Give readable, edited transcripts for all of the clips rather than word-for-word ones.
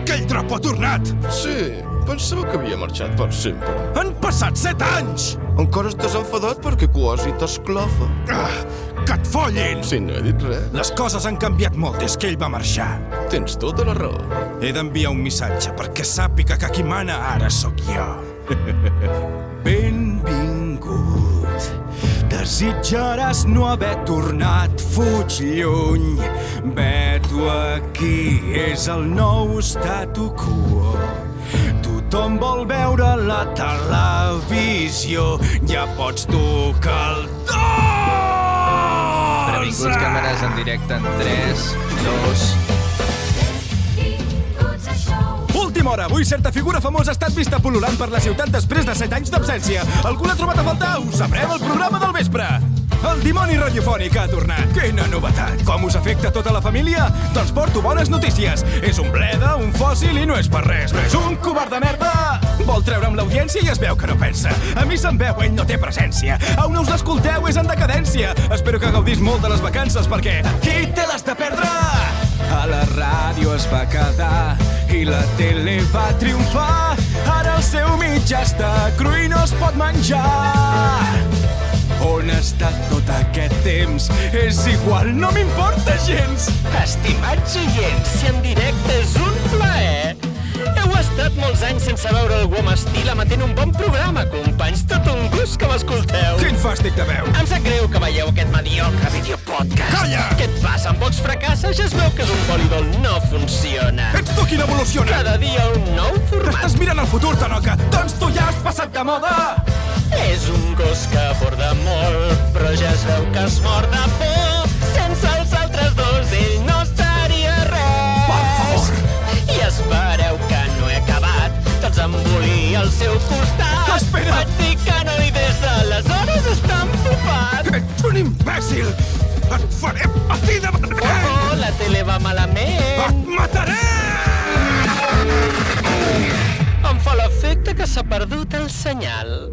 Aquell trapo ha tornat! Sí, pensava que havia marxat per sempre. Han passat 7 anys! Encara estàs enfadat perquè quasi t'esclafa. Que et follin! Si no he dit res. Les coses han canviat molt des que ell va marxar. Tens tota la raó. He d'enviar un missatge perquè sàpiga que qui mana ara sóc jo. Benvingut. Desitjaràs no haver tornat, fuig lluny. Vet-ho aquí, és el nou statu quo. Tothom vol veure la televisió, ja pots tocar el dos! Previnguts, càmeres en directe en 3, 2... Última hora, avui certa figura famosa ha estat vista pol·lulant per la ciutat després de 7 anys d'absència. Algú l'ha trobat a faltar? Ho sabrem al programa del vespre. El dimoni radiofònic ha tornat. Quina novetat! Com us afecta tota la família? Doncs porto bones notícies. És un bleda, un fòssil i no és per res. No és un covard de merda! Vol treure'm l'audiència i es veu que no pensa. A mi se'm veu, ell no té presència. A on us l'escolteu és en decadència. Espero que gaudís molt de les vacances perquè qui té les de perdre? A la ràdio es va quedar i la tele va triomfar. Ara el seu mitjà està cru i no es pot menjar. On ha estat tot aquest temps? És igual, no m'importa gens. Estimats oients, si en directe és un plaer. Heu estat molts anys sense veure algú amb estil emetent un bon programa, companys. Tot un gust que m'escolteu. Quin fàstic de veu. Em sap greu que veieu aquest mediocre videopodcast. Calla! Què et passa? Amb Vox fracassa ja es veu que és un polidol no funciona. Ets tu qui n'evoluciona. Cada dia un nou format. T'estàs mirant el futur, Tanoca. Doncs tu ja has passat de moda. És un gos que borda molt, però ja es veu que es mor de por. Sense els altres dos ell no seria res. Per favor. I espereu que no he acabat. Tots em volia al seu costat. Espera. Vaig dir que no i des d'aleshores està empopat. Ets un imbècil. Et faré patir de vermell. Oh, la tele va malament. Et mataré! Em fa l'efecte que s'ha perdut el senyal.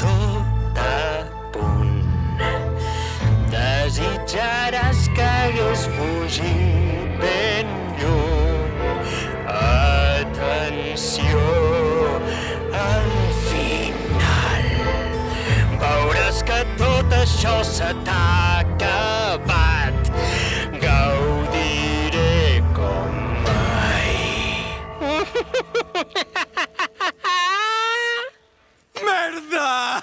Tot a punt. Desitjaràs que hagués fugit ben lluny. Atenció, al final veuràs que tot això se t'ha acabat. Gaudiré com mai. Merda!